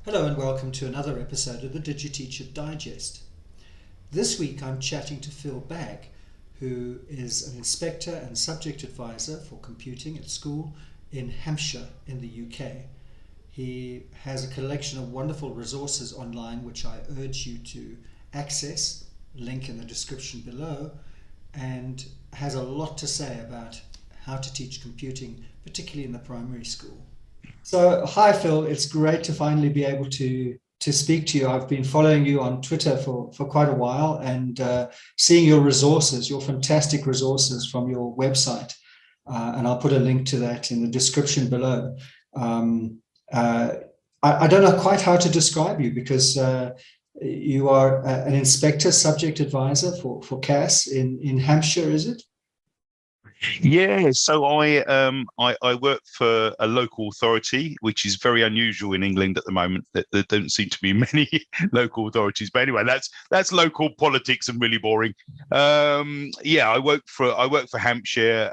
Hello and welcome to another episode of the DigiTeacher Digest. This week I'm chatting to Phil Bagge, who is an inspector and subject advisor for computing at school in Hampshire in the UK. He has a collection of wonderful resources online which I urge you to access, link in the description below, and has a lot to say about how to teach computing, particularly in the primary school. So, hi Phil, it's great to finally be able to speak to you. I've been following you on Twitter for quite a while and seeing your resources, your fantastic resources from your website. And I'll put a link to that in the description below. Um, I don't know quite how to describe you because you are an inspector subject advisor for CAS in Hampshire, is it? Yeah, so I work for a local authority, which is very unusual in England at the moment. There don't seem to be many local authorities. But anyway, that's local politics and really boring. Yeah, I work for Hampshire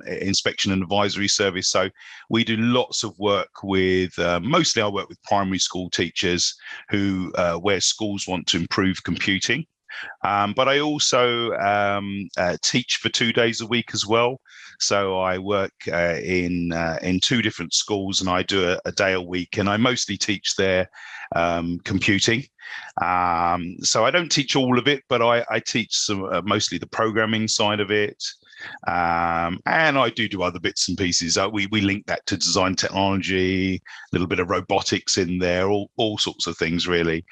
Inspection and Advisory Service. So we do lots of work with mostly I work with primary school teachers who where schools want to improve computing. But I also teach for 2 days a week as well. So I work in two different schools, and I do a day a week, and I mostly teach their computing. So I don't teach all of it, but I teach mostly the programming side of it. And I do other bits and pieces. We link that to design technology, a little bit of robotics in there, all sorts of things really.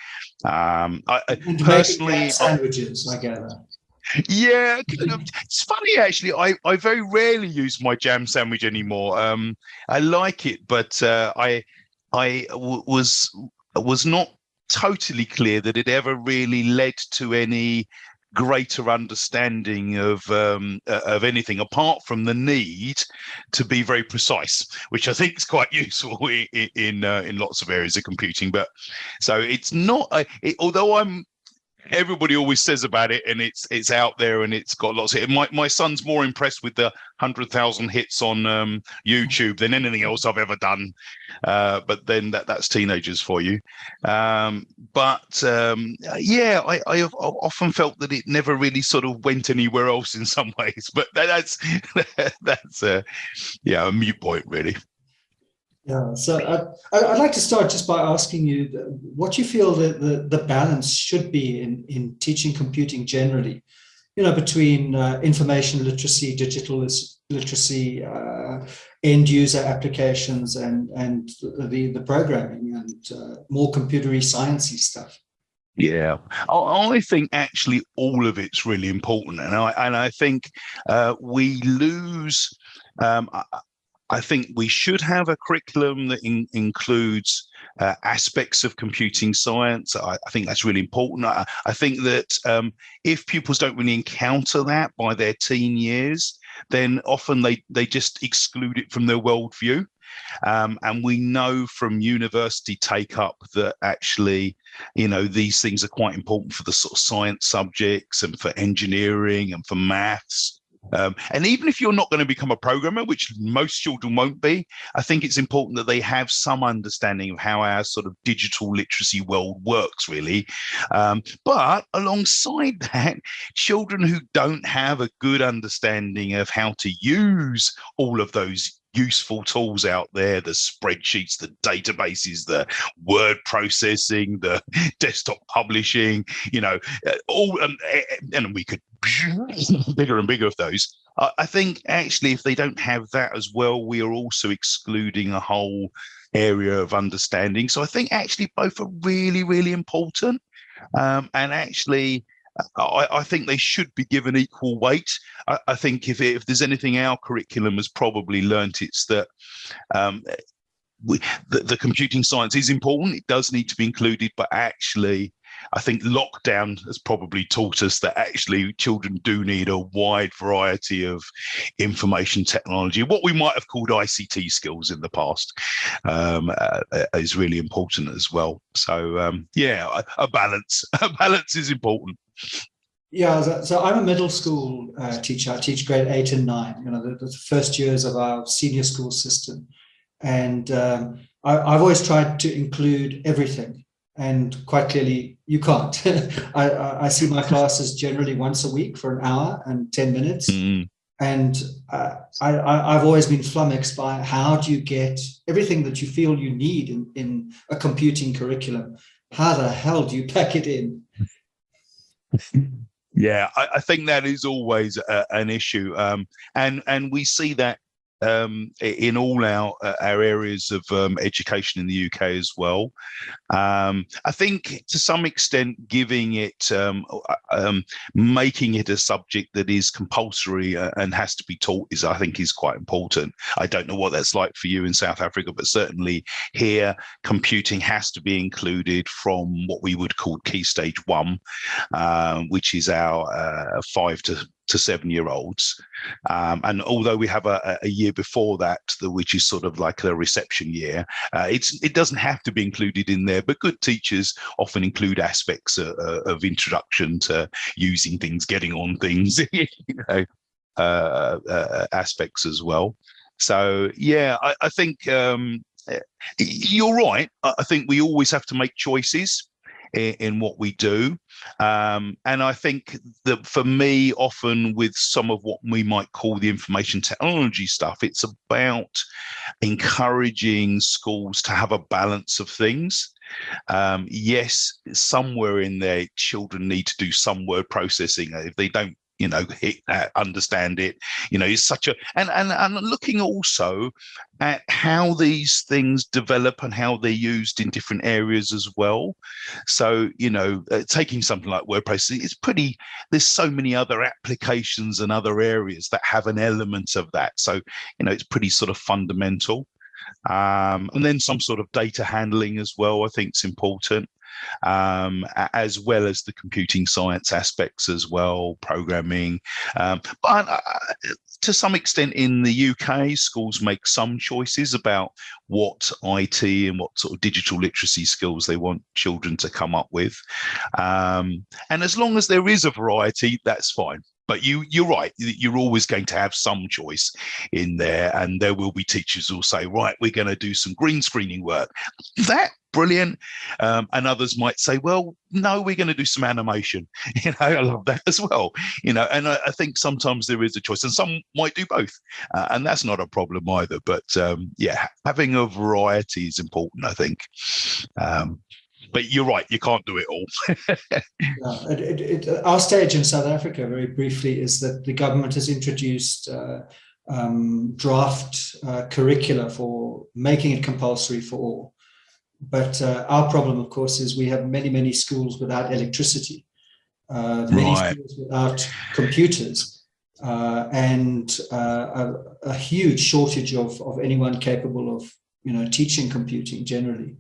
I And making jam personally, sandwiches, I gather. yeah, it's funny actually. I very rarely use my jam sandwich anymore. I like it, but I was not totally clear that it ever really led to any greater understanding of anything apart from the need to be very precise, which I think is quite useful in lots of areas of computing. But so it's not. Although everybody always says about it, and it's out there, and it's got lots of it. My son's more impressed with the 100,000 hits on YouTube than anything else I've ever done. But then that's teenagers for you. But yeah, I have often felt that it never really sort of went anywhere else in some ways. But that's that's yeah, a mute point really. Yeah, so I'd like to start just by asking you what you feel that the balance should be in teaching computing generally, between information literacy, digital literacy, end user applications, and the programming and more computery sciencey stuff. Yeah, I think actually all of it's really important, and I think we lose. Um, I think we should have a curriculum that includes aspects of computing science. I think that's really important. I think that if pupils don't really encounter that by their teen years, then often they just exclude it from their worldview. And we know from university take up that actually, these things are quite important for the sort of science subjects and for engineering and for maths. And even if you're not going to become a programmer, which most children won't be, I think it's important that they have some understanding of how our sort of digital literacy world works, really. But alongside that, children who don't have a good understanding of how to use all of those useful tools out there, the spreadsheets, the databases, the word processing, the desktop publishing, all, and we could bigger and bigger of those. I think actually, if they don't have that as well, we are also excluding a whole area of understanding. So I think actually both are really, really important. And actually, I think they should be given equal weight. I think if there's anything our curriculum has probably learnt, it's that the computing science is important. It does need to be included, but actually, I think lockdown has probably taught us that actually children do need a wide variety of information technology. What we might have called ICT skills in the past is really important as well. So yeah, a balance. A balance is important. Yeah, so I'm a middle school teacher. I teach grade 8 and 9, the first years of our senior school system. And I've always tried to include everything, and quite clearly you can't. I see my classes generally once a week for an hour and 10 minutes. Mm. And I've always been flummoxed by how do you get everything that you feel you need in a computing curriculum? How the hell do you pack it in? Yeah, I think that is always an issue, and we see that in all our areas of education in the UK as well. I think to some extent, giving it, making it a subject that is compulsory and has to be taught I think is quite important. I don't know what that's like for you in South Africa, but certainly here, computing has to be included from what we would call Key Stage 1, which is our 5 to 7-year-olds. And although we have a year before that, which is sort of like a reception year, it doesn't have to be included in there, but good teachers often include aspects of introduction to using things, getting on things, aspects as well. So, yeah, I think you're right. I think we always have to make choices in what we do. And I think that for me, often with some of what we might call the information technology stuff, it's about encouraging schools to have a balance of things. Yes, somewhere in there, children need to do some word processing. If they don't, hit that, understand it, it's such a, and looking also at how these things develop and how they're used in different areas as well. So, taking something like word processing, there's so many other applications and other areas that have an element of that. So, it's pretty sort of fundamental. And then some sort of data handling as well, I think is important. As well as the computing science aspects as well, programming. But to some extent in the UK, schools make some choices about what IT and what sort of digital literacy skills they want children to come up with. And as long as there is a variety, that's fine. But you're right, you're always going to have some choice in there, and there will be teachers who will say, right, we're going to do some green screening work. That brilliant. And others might say, well, no, we're going to do some animation. I love that as well. And I think sometimes there is a choice, and some might do both. And that's not a problem either. But yeah, having a variety is important, I think. But you're right, you can't do it all. Our stage in South Africa, very briefly, is that the government has introduced draft curricula for making it compulsory for all. But our problem, of course, is we have many, many schools without electricity, many schools without computers, and a huge shortage of anyone capable of, teaching computing generally.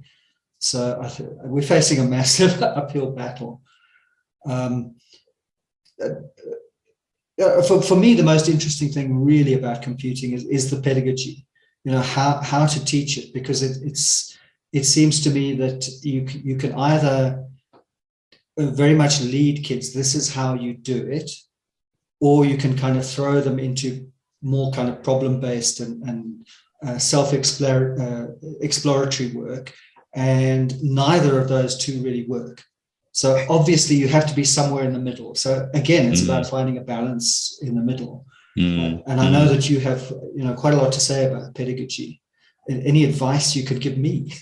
So we're facing a massive uphill battle. For me, the most interesting thing really about computing is the pedagogy, how to teach it, because it seems to me that you can either very much lead kids, this is how you do it, or you can kind of throw them into more kind of problem-based and self-exploratory work. And neither of those two really work. So obviously you have to be somewhere in the middle. So again, it's about finding a balance in the middle. And I know that you have, quite a lot to say about pedagogy. Any advice you could give me?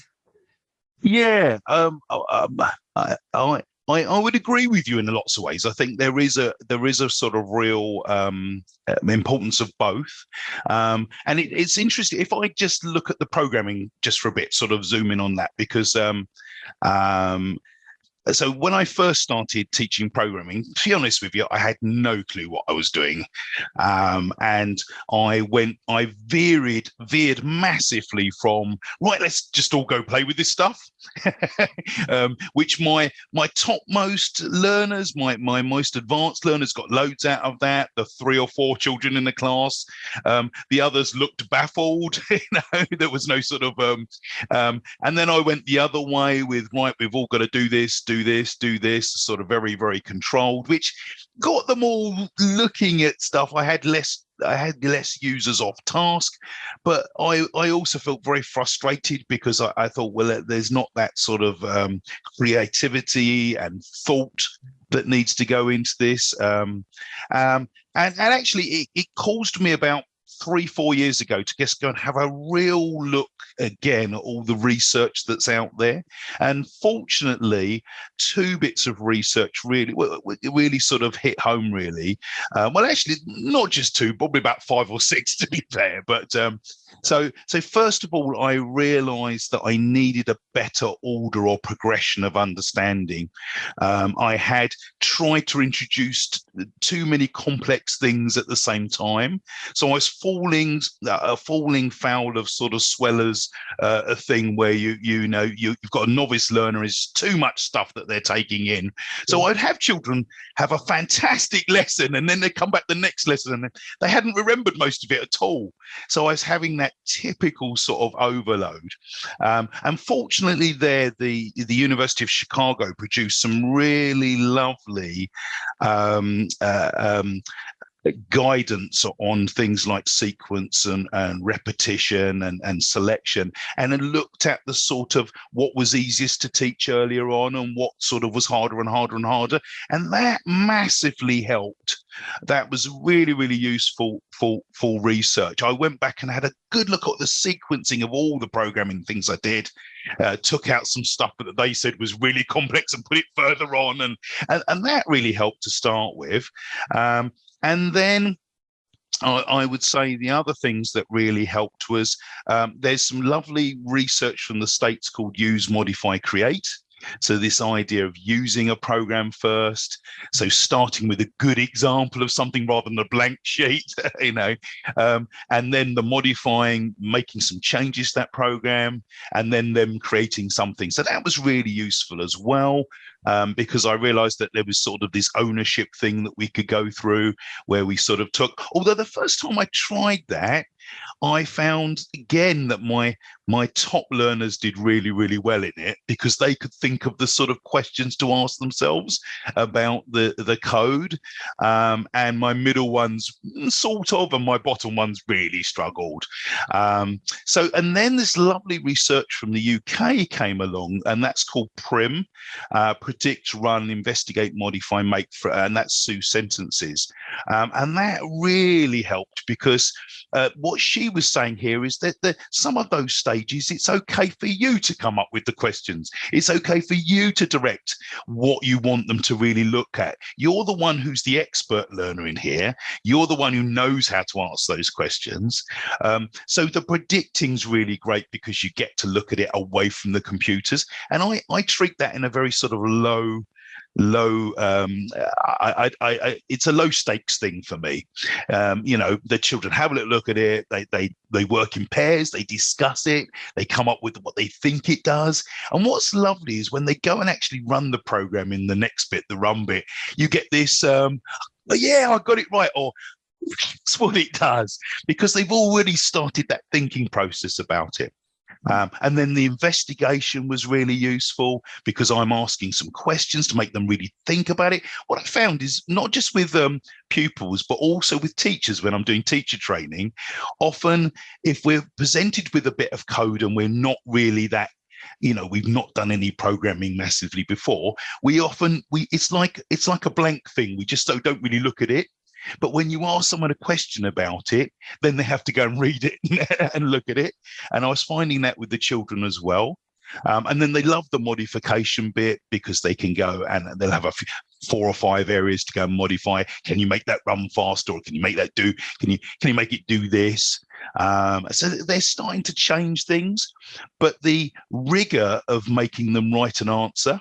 Yeah, I would agree with you in lots of ways. I think there is a sort of real importance of both, and it's interesting if I just look at the programming just for a bit, sort of zoom in on that, because so when I first started teaching programming, to be honest with you, I had no clue what I was doing. And I veered massively from, right, let's just all go play with this stuff, which my topmost learners, my most advanced learners got loads out of that, the 3 or 4 children in the class. The others looked baffled, there was no sort of, and then I went the other way with, right, we've all got to do this, do do this, sort of very, very controlled, which got them all looking at stuff. I had less users off task, but I also felt very frustrated because I thought, well, there's not that sort of creativity and thought that needs to go into this. And actually, it caused me about 3-4 years ago to just go and have a real look again at all the research that's out there. And fortunately, 2 bits of research really sort of hit home, really. Well, actually, not just 2, probably about 5 or 6 to be fair. But so first of all, I realized that I needed a better order or progression of understanding. I had tried to introduce too many complex things at the same time. So I was falling foul of sort of Sweller's a thing where you've got a novice learner, is too much stuff that they're taking in. So I'd have children have a fantastic lesson, and then they come back the next lesson and they hadn't remembered most of it at all. So I was having that typical sort of overload. And fortunately the University of Chicago produced some really lovely guidance on things like sequence and repetition and selection, and then looked at the sort of what was easiest to teach earlier on and what sort of was harder and harder and harder. And that massively helped. That was really, really useful for research. I went back and had a good look at the sequencing of all the programming things I did, took out some stuff that they said was really complex and put it further on. And that really helped to start with. And then I would say the other things that really helped was there's some lovely research from the States called Use, Modify, Create. So this idea of using a program first, so starting with a good example of something rather than a blank sheet, and then the modifying, making some changes to that program, and then them creating something. So that was really useful as well, because I realized that there was sort of this ownership thing that we could go through where we sort of took, although the first time I tried that, I found again that my top learners did really, really well in it because they could think of the sort of questions to ask themselves about the code, and my middle ones sort of, and my bottom ones really struggled. And then this lovely research from the UK came along, and that's called PRIM, Predict, Run, Investigate, Modify, Make, and that's Sue Sentences. And that really helped because what she was saying here is that some of those stages, it's okay for you to come up with the questions. It's okay for you to direct what you want them to really look at. You're the one who's the expert learner in here. You're the one who knows how to ask those questions. So the predicting's really great because you get to look at it away from the computers. And I treat that in a very sort of low it's a low stakes thing for me. The children have a little look at it, they work in pairs, they discuss it, they come up with what they think it does. And what's lovely is when they go and actually run the program in the next bit, the run bit, you get this yeah, I got it right, or that's what it does, because they've already started that thinking process about it. And then the investigation was really useful because I'm asking some questions to make them really think about it. What I found is not just with pupils, but also with teachers when I'm doing teacher training, often if we're presented with a bit of code and we're not really that, we've not done any programming massively before, it's like a blank thing. We just don't really look at it. But when you ask someone a question about it, then they have to go and read it and look at it. And I was finding that with the children as well. And then they love the modification bit because they can go and they'll have 4 or 5 areas to go and modify. Can you make that run faster? Or can you make that can you make it do this? So they're starting to change things, but the rigor of making them write an answer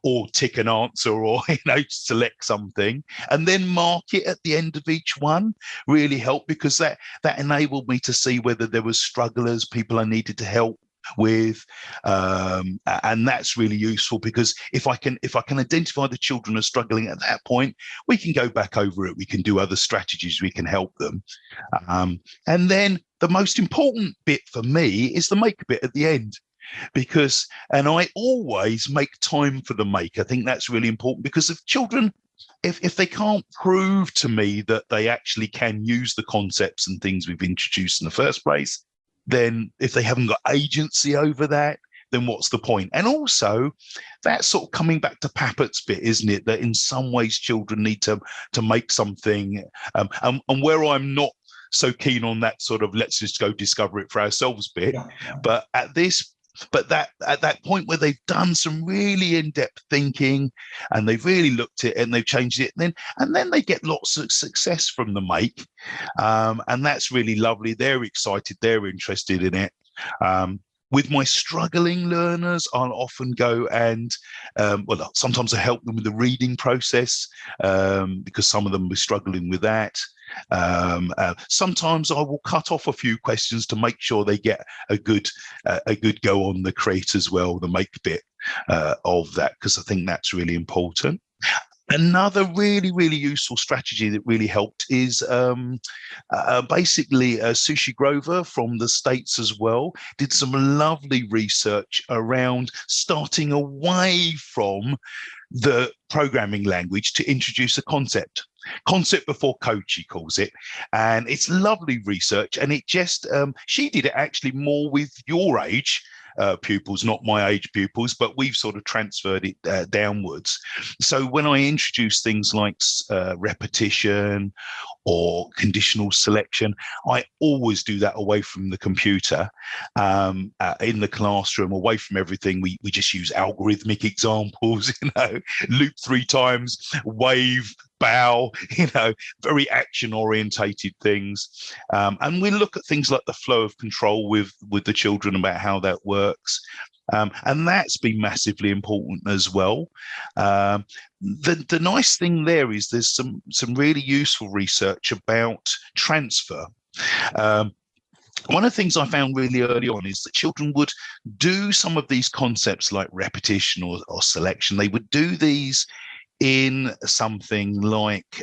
or tick an answer or select something and then mark it at the end of each one really helped, because that enabled me to see whether there was strugglers, people I needed to help with, and that's really useful because if I can identify the children are struggling at that point, we can go back over it, we can do other strategies, we can help them. And then the most important bit for me is the make bit at the end. and I always make time for the make. I think that's really important, because if children, if they can't prove to me that they actually can use the concepts and things we've introduced in the first place, then if they haven't got agency over that, then what's the point? And also, that's sort of coming back to Pappert's bit, isn't it? That in some ways children need to make something, and where I'm not so keen on that sort of let's just go discover it for ourselves bit, but at that point where they've done some really in-depth thinking and they've really looked at it and they've changed it, and then they get lots of success from the make, and that's really lovely. They're excited, they're interested in it. With my struggling learners, I'll often go and, sometimes I help them with the reading process, because some of them are struggling with that. Sometimes I will cut off a few questions to make sure they get a good go on the create as well, the make bit of that, because I think that's really important. Another really, really useful strategy that really helped is basically Sushi Grover from the States as well did some lovely research around starting away from the programming language to introduce a concept before code, she calls it. And it's lovely research. And it just, she did it actually more with your age pupils, not my age pupils, but we've sort of transferred it downwards. So when I introduce things like repetition or conditional selection, I always do that away from the computer, in the classroom, away from everything. We just use algorithmic examples, loop 3 times, wave, bow, very action orientated things. And we look at things like the flow of control with the children about how that works. And that's been massively important as well. The nice thing there is there's some really useful research about transfer. One of the things I found really early on is that children would do some of these concepts like repetition or selection. They would do these in something like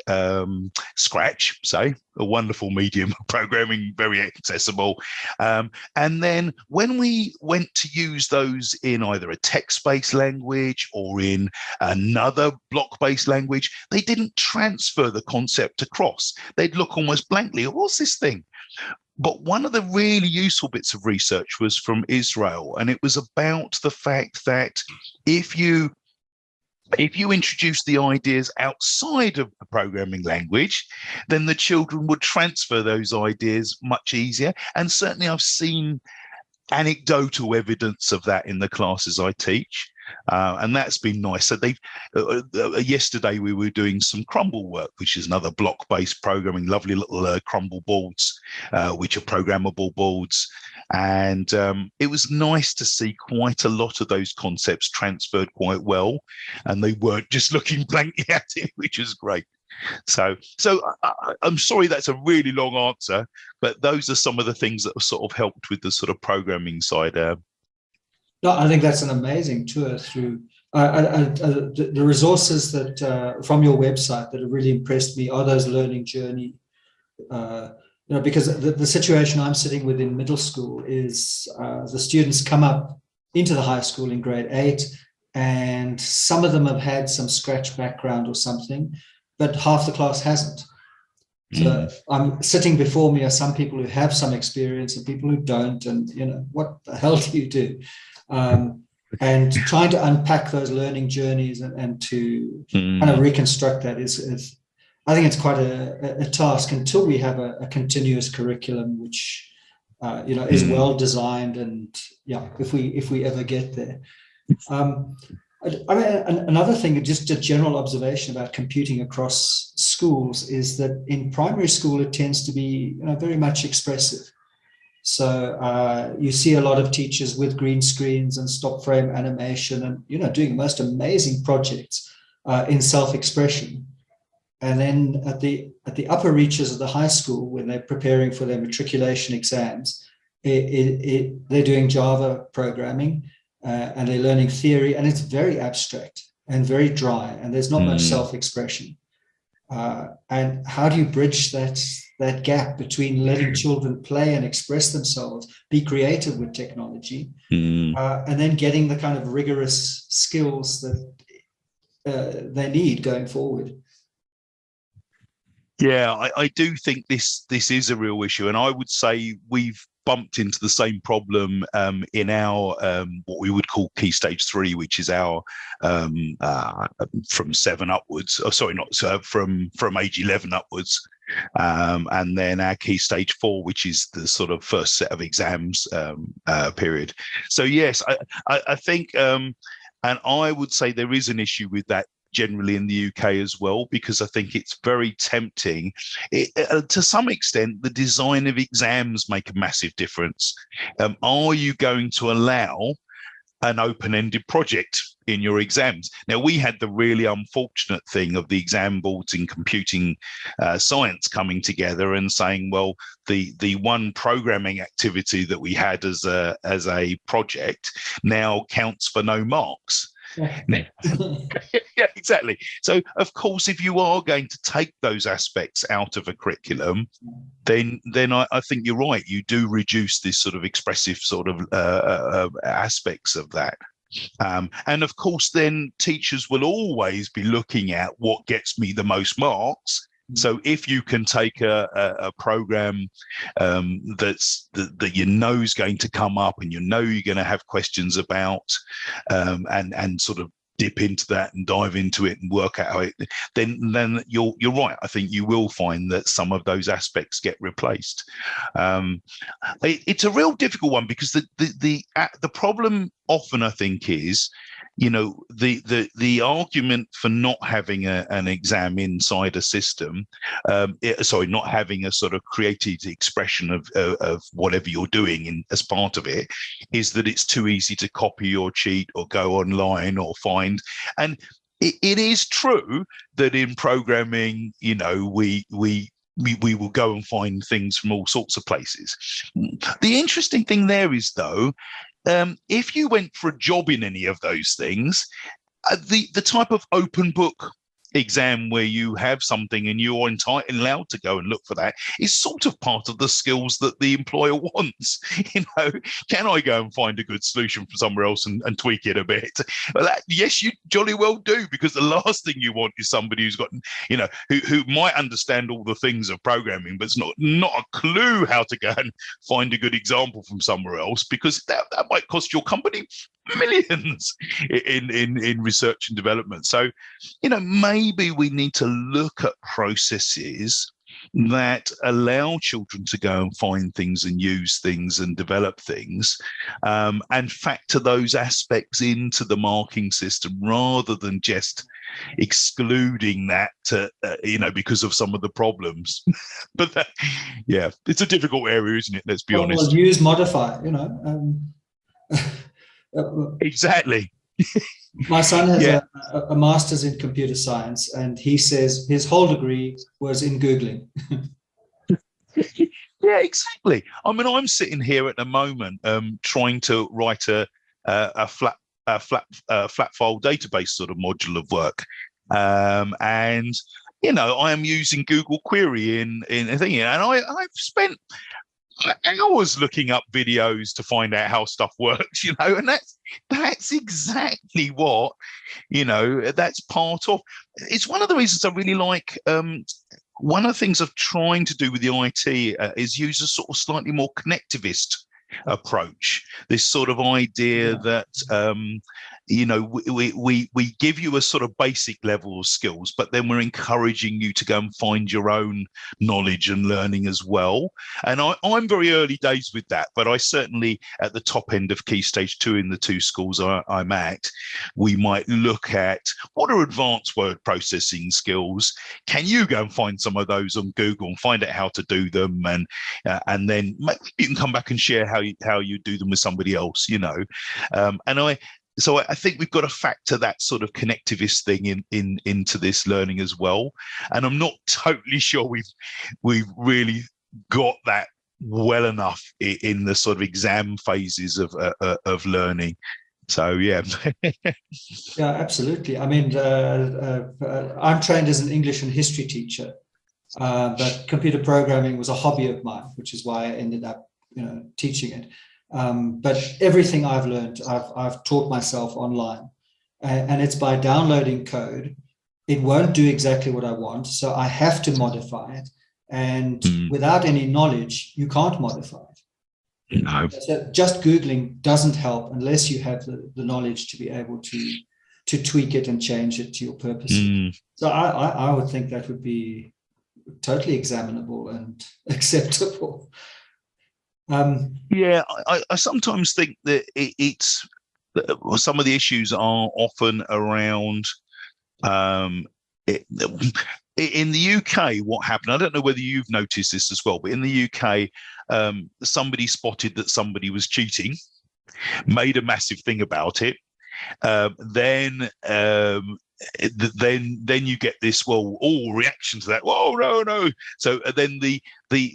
Scratch, say, a wonderful medium of programming, very accessible. And then when we went to use those in either a text-based language or in another block-based language, they didn't transfer the concept across. They'd look almost blankly, what's this thing? But one of the really useful bits of research was from Israel, and it was about the fact that if you introduce the ideas outside of the programming language, then the children would transfer those ideas much easier. And certainly I've seen anecdotal evidence of that in the classes I teach. And that's been nice. So yesterday we were doing some crumble work, which is another block-based programming, lovely little crumble boards, which are programmable boards. And it was nice to see quite a lot of those concepts transferred quite well, and they weren't just looking blankly at it, which was great. So I'm sorry that's a really long answer, but those are some of the things that have sort of helped with the sort of programming side. No, I think that's an amazing tour through the resources that from your website that have really impressed me are those learning journey. Because the situation I'm sitting with in middle school is the students come up into the high school in grade 8, and some of them have had some Scratch background or something, but half the class hasn't. So I'm sitting before me are some people who have some experience and people who don't, and what the hell do you do? And trying to unpack those learning journeys and to kind of reconstruct that is I think it's quite a task until we have a continuous curriculum which is well designed, and if we ever get there. Another thing, just a general observation about computing across schools, is that in primary school it tends to be very much expressive. So you see a lot of teachers with green screens and stop frame animation and doing the most amazing projects in self-expression. And then at the upper reaches of the high school, when they're preparing for their matriculation exams, they're doing Java programming and they're learning theory, and it's very abstract and very dry, and there's not much self-expression. And how do you bridge that that gap between letting children play and express themselves, be creative with technology, and then getting the kind of rigorous skills that they need going forward. Yeah, I do think this is a real issue, and I would say we've bumped into the same problem in our what we would call Key Stage 3, which is our from 7 upwards. Oh, sorry, not from age 11 upwards, and then our Key Stage 4, which is the sort of first set of exams period. So yes, I think, and I would say there is an issue with that generally in the UK as well, because I think it's very tempting. To some extent, the design of exams make a massive difference. Are you going to allow an open-ended project in your exams? Now, we had the really unfortunate thing of the exam boards in computing science coming together and saying, well, the one programming activity that we had as a project now counts for no marks. Yeah, exactly. So, of course, if you are going to take those aspects out of a curriculum, then I think you're right. You do reduce this sort of expressive sort of aspects of that. And of course, then teachers will always be looking at what gets me the most marks. So if you can take a program that you know is going to come up and you know you're going to have questions about, and sort of dip into that and dive into it and work out how it, then you're right. I think you will find that some of those aspects get replaced. It's a real difficult one, because the problem often, I think, is, you know, the argument for not having an exam inside a system, not having a sort of creative expression of whatever you're doing as part of it, is that it's too easy to copy or cheat or go online or find. And it is true that in programming, you know, we will go and find things from all sorts of places. The interesting thing there is, though, if you went for a job in any of those things, the type of open book exam where you have something and you're entitled and allowed to go and look for that is sort of part of the skills that the employer wants. You know, can I go and find a good solution from somewhere else and tweak it a bit? Well, yes, you jolly well do, because the last thing you want is somebody who's got, you know, who might understand all the things of programming, but it's not a clue how to go and find a good example from somewhere else, because that might cost your company millions in research and development. So, you know, maybe we need to look at processes that allow children to go and find things and use things and develop things, and factor those aspects into the marking system, rather than just excluding that you know, because of some of the problems. But that, yeah, it's a difficult area, isn't it? Let's be honest. Well, use, modify, you know. Exactly. My son has a master's in computer science, and he says his whole degree was in Googling. Yeah, exactly. I mean, I'm sitting here at the moment trying to write a flat file database sort of module of work, and you know, I am using Google Query in a thing, and I've spent hours looking up videos to find out how stuff works, you know, and that's exactly what, you know, that's part of. It's one of the reasons I really like. One of the things of trying to do with the IT is use a sort of slightly more connectivist approach. This sort of idea that you know, we give you a sort of basic level of skills, but then we're encouraging you to go and find your own knowledge and learning as well. And I'm very early days with that, but I certainly, at the top end of Key Stage 2 in the 2 schools I'm at, we might look at what are advanced word processing skills. Can you go and find some of those on Google and find out how to do them, and then maybe you can come back and share how you do them with somebody else, you know. So I think we've got to factor that sort of connectivist thing into this learning as well. And I'm not totally sure we've really got that well enough in the sort of exam phases of learning. So yeah. Yeah, absolutely. I mean, I'm trained as an English and history teacher, but computer programming was a hobby of mine, which is why I ended up, teaching it. But everything I've learned, I've taught myself online, and it's by downloading code. It won't do exactly what I want, so I have to modify it. And without any knowledge, you can't modify it. No. So just Googling doesn't help unless you have the knowledge to be able to tweak it and change it to your purposes. So I would think that would be totally examinable and acceptable. Yeah, I sometimes think that it's some of the issues are often around in the UK. What happened, I don't know whether you've noticed this as well, but in the UK, somebody spotted that somebody was cheating, made a massive thing about it. Then you get this all reaction to that. Whoa, no. So then the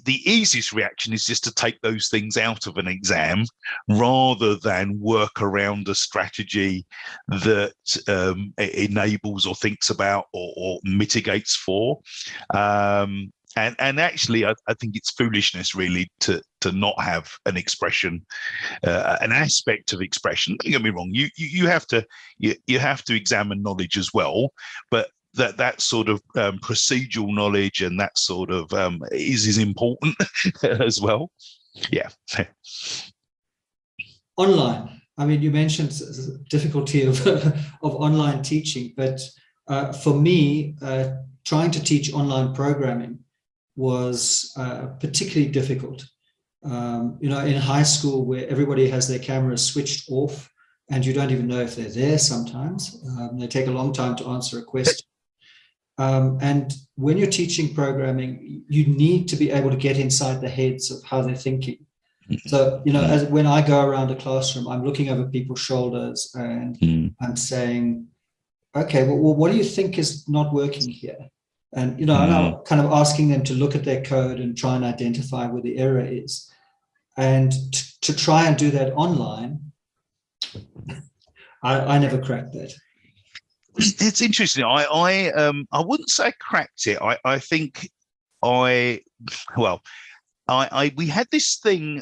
easiest reaction is just to take those things out of an exam rather than work around a strategy that enables or thinks about or mitigates for. And actually, I think it's foolishness, really, to not have an expression, an aspect of expression. Don't get me wrong. You have to examine knowledge as well, but that sort of procedural knowledge and that sort of is important as well. Yeah. Online. I mean, you mentioned the difficulty of online teaching, but for me, trying to teach online programming was particularly difficult. In high school, where everybody has their cameras switched off and you don't even know if they're there sometimes. They take a long time to answer a question. And when you're teaching programming, you need to be able to get inside the heads of how they're thinking. So, when I go around a classroom, I'm looking over people's shoulders and I'm saying, okay, well, what do you think is not working here? And, and I'm kind of asking them to look at their code and try and identify where the error is. And to try and do that online, I never cracked that. It's interesting. I wouldn't say I cracked it. I think we had this thing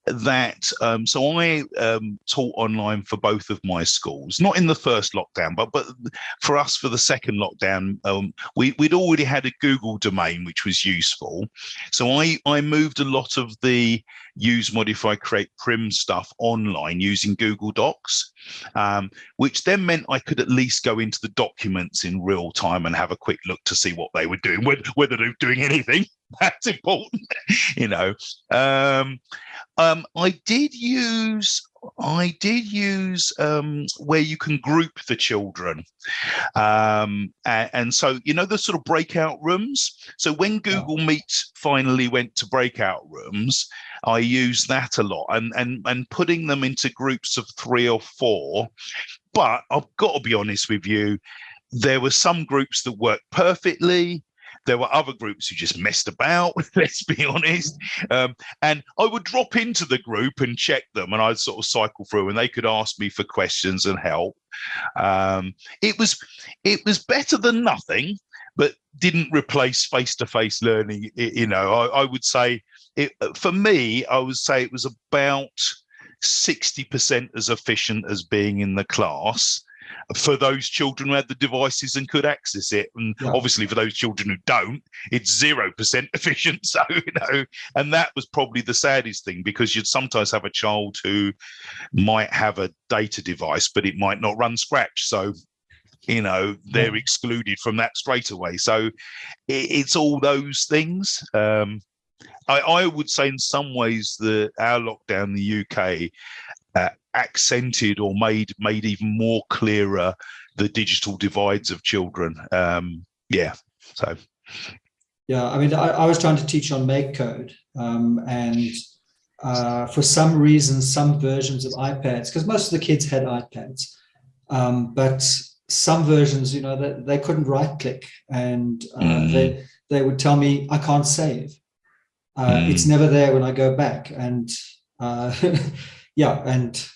that so I taught online for both of my schools, not in the first lockdown, but for us for the second lockdown, we'd already had a Google domain, which was useful. So I moved a lot of the use, modify, create, prim stuff online using Google Docs, which then meant I could at least go into the documents in real time and have a quick look to see what they were doing, whether they were doing anything. That's important, I did use where you can group the children, and so the sort of breakout rooms. So when Google Meet finally went to breakout rooms, I used that a lot, and putting them into groups of 3 or 4. But I've got to be honest with you, there were some groups that worked perfectly. There were other groups who just messed about, let's be honest. And I would drop into the group and check them, and I'd sort of cycle through, and they could ask me for questions and help. It was better than nothing, but didn't replace face-to-face learning. I would say for me, I would say it was about 60% as efficient as being in the class for those children who had the devices and could access it. And obviously for those children who don't, it's 0% efficient. So, and that was probably the saddest thing, because you'd sometimes have a child who might have a data device, but it might not run Scratch. So, they're excluded from that straight away. So it's all those things. I would say in some ways that our lockdown in the UK accented or made even more clearer the digital divides of children. I mean, I was trying to teach on Make Code, and for some reason, some versions of iPads, because most of the kids had iPads, but some versions, they couldn't right click, and they would tell me I can't save. It's never there when I go back, and and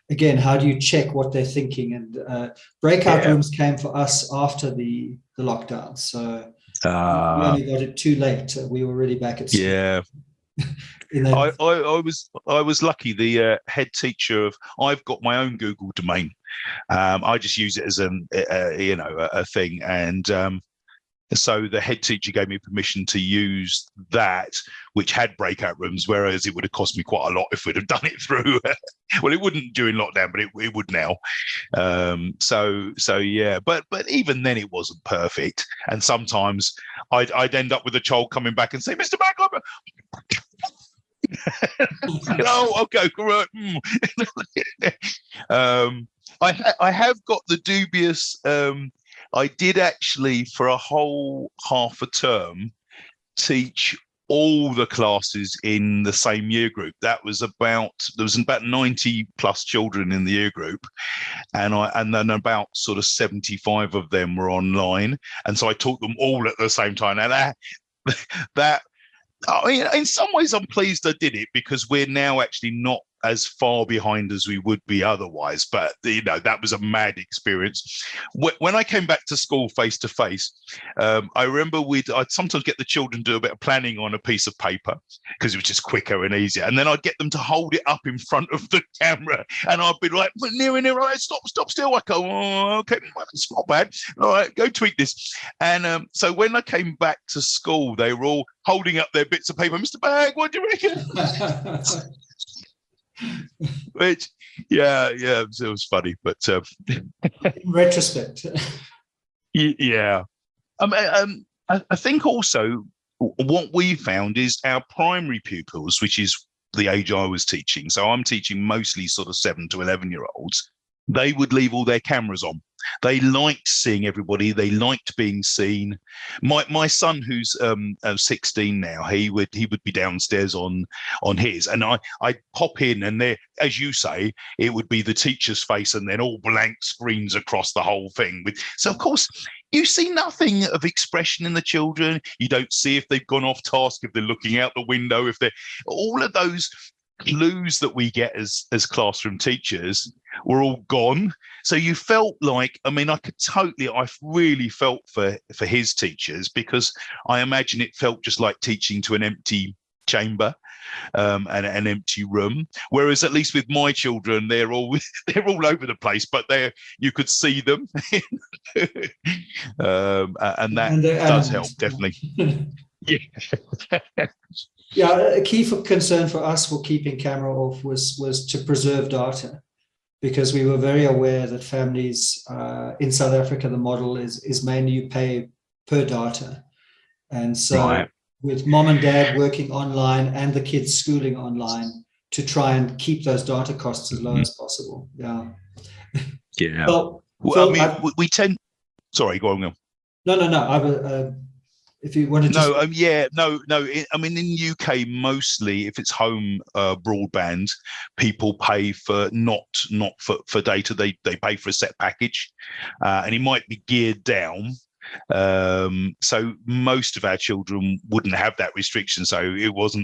again, how do you check what they're thinking? And breakout rooms came for us after the lockdown. So We only got it too late. We were already back at school. Yeah. In that, I was lucky. The head teacher of I've got my own Google domain. I just use it as a thing, and so the head teacher gave me permission to use that, which had breakout rooms, whereas it would have cost me quite a lot if we'd have done it through. Well, it wouldn't during lockdown, but it would now. So yeah, but even then it wasn't perfect, and sometimes I'd end up with a child coming back and say, "Mr. Bagge, oh, okay, correct." I have got the dubious. I did actually, for a whole half a term, teach all the classes in the same year group. There was about 90 plus children in the year group, and then about sort of 75 of them were online, and so I taught them all at the same time. And that I mean, in some ways, I'm pleased I did it, because we're now actually not as far behind as we would be otherwise. But, that was a mad experience. When I came back to school face to face, I remember I'd sometimes get the children to do a bit of planning on a piece of paper, because it was just quicker and easier. And then I'd get them to hold it up in front of the camera, and I'd be like, near, right, stop still. I go, oh, okay, well, it's not bad. All right, go tweak this. And so when I came back to school, they were all holding up their bits of paper. Mr. Bagge, what do you reckon? Which, yeah, it was funny, but in retrospect, yeah. I think also what we found is our primary pupils, which is the age I was teaching. So I'm teaching mostly sort of 7 to 11-year-olds. They would leave all their cameras on. They liked seeing everybody. They liked being seen. My son, who's 16 now, he would be downstairs on his, and I'd pop in, and there, as you say, it would be the teacher's face, and then all blank screens across the whole thing. So of course, you see nothing of expression in the children. You don't see if they've gone off task, if they're looking out the window, if they're all of those clues that we get as classroom teachers were all gone. So you felt like, I really felt for his teachers, because I imagine it felt just like teaching to an empty chamber, and an empty room. Whereas at least with my children, they're all over the place, but you could see them, and that does help, definitely. Yeah. Yeah, a key concern for us for keeping camera off was to preserve data, because we were very aware that families in South Africa, the model is mainly you pay per data. And so right. With mom and dad working online and the kids schooling online, to try and keep those data costs as low as possible. Yeah. Yeah. Well, I mean, we tend. Sorry, go on. No. If you wanted to. No. I mean, in UK, mostly if it's home broadband, people pay for not for data. They pay for a set package, and it might be geared down. So most of our children wouldn't have that restriction. So it was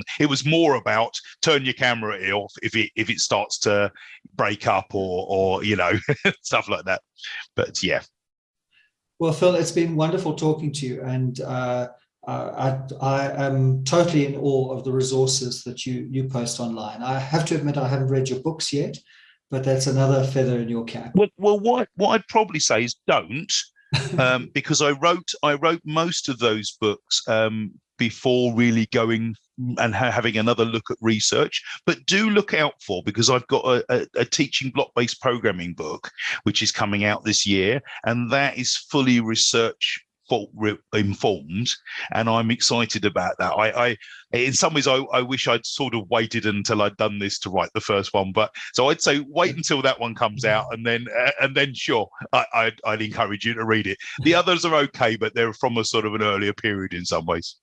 more about turn your camera off if it starts to break up or stuff like that. But yeah. Well, Phil, it's been wonderful talking to you, and I am totally in awe of the resources that you post online. I have to admit I haven't read your books yet, but that's another feather in your cap. Well, what I'd probably say is don't, because I wrote most of those books before really going and having another look at research. But do look out for, because I've got a teaching block-based programming book which is coming out this year, and that is fully research informed, and I'm excited about that. I in some ways I wish I'd sort of waited until I'd done this to write the first one, but so I'd say wait until that one comes out, and then sure, I'd encourage you to read it. The others are okay, but they're from a sort of an earlier period in some ways.